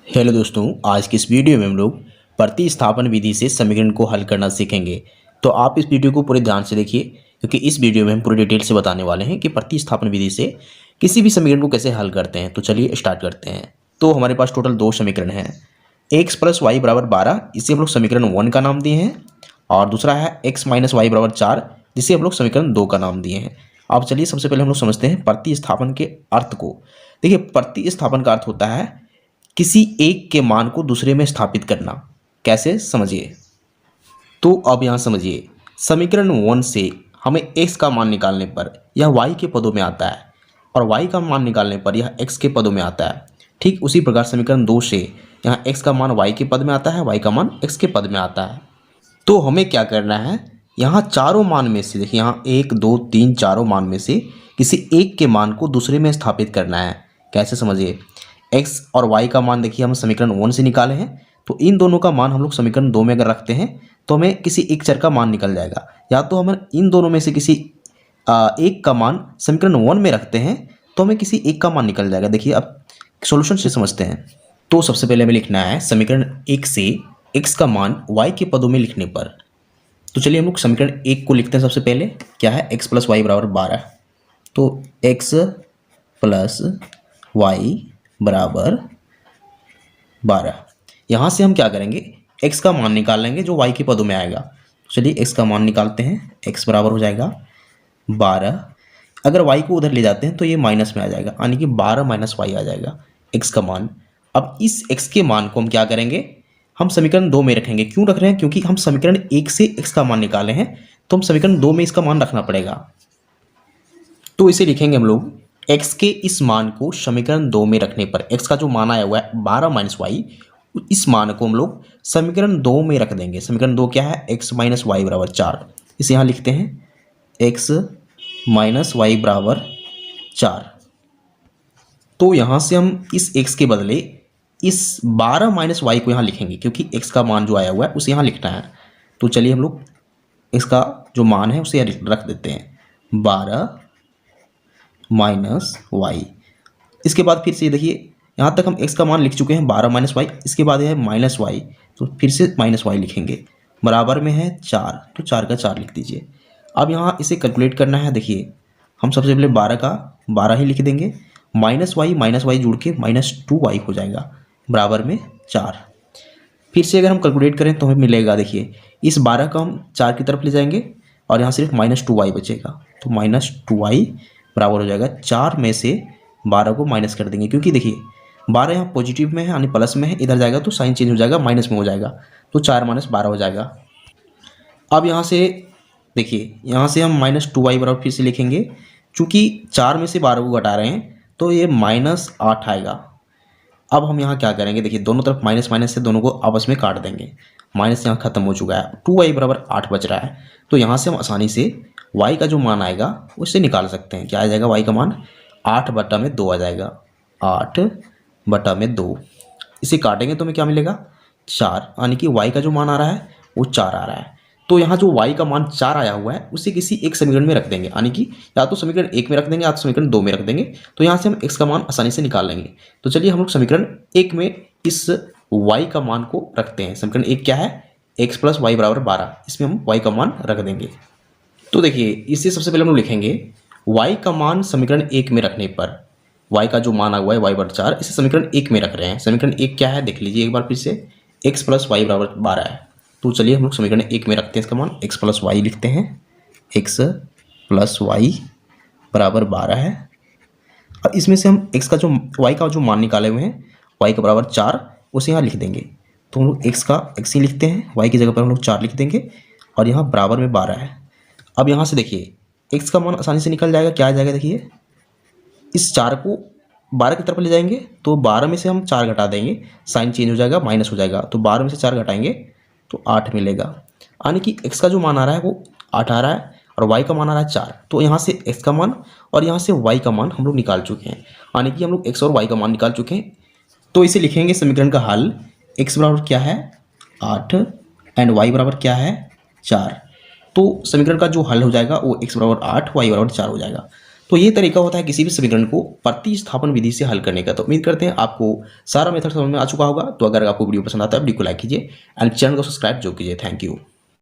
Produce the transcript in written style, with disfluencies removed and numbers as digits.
Hello दोस्तों, आज की इस वीडियो में हम लोग प्रतिस्थापन विधि से समीकरण को हल करना सीखेंगे। तो आप इस वीडियो को पूरे ध्यान से देखिए, क्योंकि इस वीडियो में हम पूरी डिटेल से बताने वाले हैं कि प्रतिस्थापन विधि से किसी भी समीकरण को कैसे हल करते हैं। तो चलिए स्टार्ट करते हैं। तो हमारे पास टोटल दो समीकरण हैं, एक्स प्लस वाई बराबर 12, इसे हम लोग समीकरण 1 का नाम दिए हैं, और दूसरा है एक्स माइनस वाई बराबर 4, जिसे हम लोग समीकरण 2 का नाम दिए हैं। अब चलिए सबसे पहले हम लोग समझते हैं प्रतिस्थापन के अर्थ को। देखिए, प्रतिस्थापन का अर्थ होता है किसी एक के मान को दूसरे में स्थापित करना। कैसे, समझिए। तो अब यहाँ समझिए, समीकरण 1 से हमें x का मान निकालने पर यह y के पदों में आता है, और y का मान निकालने पर यह x के पदों में आता है। ठीक उसी प्रकार समीकरण 2 से यहाँ x का मान y के पद में आता है, y का मान x के पद में आता है। तो हमें क्या करना है, यहाँ चारों मान में से, देखिए यहाँ 1 2 3 चारों मान में से किसी एक के मान को दूसरे में स्थापित करना है। कैसे, समझिए। x और y का मान देखिए हम समीकरण 1 से निकाले हैं, तो इन दोनों का मान हम लोग समीकरण 2 में अगर रखते हैं तो हमें किसी एक चर का मान निकल जाएगा। या तो हम इन दोनों में से किसी एक का मान समीकरण 1 में रखते हैं तो हमें किसी एक का मान निकल जाएगा। देखिए अब सॉल्यूशन से समझते हैं। तो सबसे पहले हमें लिखना है समीकरण 1 से x का मान y के पदों में लिखने पर। तो चलिए हम लोग समीकरण 1 को लिखते हैं। सबसे पहले क्या है, x प्लस वाई बराबर 12। तो x प्लस वाई बराबर 12। यहाँ से हम क्या करेंगे, x का मान निकाल लेंगे जो y के पदों में आएगा। तो चलिए x का मान निकालते हैं। x बराबर हो जाएगा 12। अगर y को उधर ले जाते हैं तो ये माइनस में आ जाएगा, यानी कि 12 माइनस वाई आ जाएगा x का मान। अब इस x के मान को हम क्या करेंगे, हम समीकरण 2 में रखेंगे। क्यों रख रहे हैं, क्योंकि हम समीकरण 1 से x का मान निकाले हैं, तो हम समीकरण 2 में इसका मान रखना पड़ेगा। तो इसे लिखेंगे हम लोग, x के इस मान को समीकरण 2 में रखने पर x का जो मान आया हुआ है 12 माइनस वाई, इस मान को हम लोग समीकरण 2 में रख देंगे। समीकरण 2 क्या है, x माइनस वाई बराबर 4। इसे यहाँ लिखते हैं x माइनस वाई बराबर 4। तो यहाँ से हम इस x के बदले इस 12 माइनस वाई को यहाँ लिखेंगे, क्योंकि x का मान जो आया हुआ है उसे यहाँ लिखना है। तो चलिए हम लोग इसका जो मान है उसे रख देते हैं 12 माइनस वाई। इसके बाद फिर से देखिए, यहाँ तक हम x का मान लिख चुके हैं 12 माइनस वाई, इसके बाद है माइनस वाई, तो फिर से माइनस वाई लिखेंगे। बराबर में है 4, तो 4 का 4 लिख दीजिए। अब यहाँ इसे कैलकुलेट करना है। देखिए हम सबसे पहले 12 का 12 ही लिख देंगे, माइनस वाई जुड़ के -2y हो जाएगा, बराबर में 4। फिर से अगर हम कैलकुलेट करें तो हमें मिलेगा, देखिए इस 12 का हम 4 की तरफ ले जाएंगे और यहाँ सिर्फ -2y बचेगा, तो -2y बराबर हो जाएगा 4 में से 12 को माइनस कर देंगे, क्योंकि देखिए 12 यहाँ पॉजिटिव में है यानी प्लस में है, इधर जाएगा तो साइन चेंज हो जाएगा, माइनस में हो जाएगा, तो 4 माइनस 12 हो जाएगा। अब यहाँ से देखिए, यहाँ से हम -2y बराबर फिर से लिखेंगे, चूँकि 4 में से 12 को घटा रहे हैं तो ये -8 आएगा। अब हम यहाँ क्या करेंगे, देखिए दोनों तरफ माइनस माइनस से दोनों को आपस में काट देंगे, माइनस यहाँ खत्म हो चुका है, 2y बराबर 8 बच रहा है। तो यहाँ से हम आसानी से y का जो मान आएगा उससे निकाल सकते हैं। क्या आ जाएगा, y का मान 8/2 आ जाएगा, 8/2। इसे काटेंगे तो हमें क्या मिलेगा, 4, यानी कि y का जो मान आ रहा है वो 4 आ रहा है। तो यहाँ जो y का मान 4 आया हुआ है उसे किसी एक समीकरण में रख देंगे, यानी कि या तो समीकरण 1 में रख देंगे या तो समीकरण 2 में रख देंगे। तो यहाँ से हम x का मान आसानी से निकाल लेंगे। तो चलिए हम लोग समीकरण 1 में इस y का मान को रखते हैं। समीकरण 1 क्या है, x प्लस वाई बराबर 12, इसमें हम y का मान रख देंगे। तो देखिए इससे सबसे पहले हम लोग लिखेंगे y का मान समीकरण 1 में रखने पर, y का जो मान आ हुआ है y बराबर 4, इसे समीकरण 1 में रख रहे हैं। समीकरण 1 क्या है, देख लीजिए एक बार फिर से, x प्लस वाई बराबर 12 है। तो चलिए हम लोग समीकरण 1 में रखते हैं इसका मान, x प्लस वाई लिखते हैं, x प्लस वाई बराबर 12 है। अब इसमें से हम x का जो y का जो मान निकाले हुए हैं, y का बराबर 4, उसे यहाँ लिख देंगे। तो हम लोग x का x ही लिखते हैं, y की जगह पर हम लोग 4 लिख देंगे, और यहाँ बराबर में 12 है। अब यहाँ से देखिए x का मान आसानी से निकल जाएगा। क्या आ जाएगा, देखिए इस 4 को 12 की तरफ ले जाएंगे तो 12 में से हम 4 घटा देंगे, साइन चेंज हो जाएगा, माइनस हो जाएगा, तो 12 में से 4 घटाएंगे तो 8 मिलेगा, यानी कि x का जो मान आ रहा है वो 8 आ रहा है और y का मान आ रहा है 4। तो यहाँ से x का मान और यहाँ से y का मान हम लोग निकाल चुके हैं, यानी कि हम लोग x और y का मान निकाल चुके हैं। तो इसे लिखेंगे समीकरण का हल, x बराबर क्या है 8 एंड y बराबर क्या है 4। तो समीकरण का जो हल हो जाएगा वो x बराबर 8 y बराबर 4 हो जाएगा। तो ये तरीका होता है किसी भी समीकरण को प्रतिस्थापन विधि से हल करने का। तो उम्मीद करते हैं आपको सारा मेथड समझ में आ चुका होगा। तो अगर आपको वीडियो पसंद आता है वीडियो को लाइक कीजिए एंड चैनल को सब्सक्राइब जरूर कीजिए। Thank you.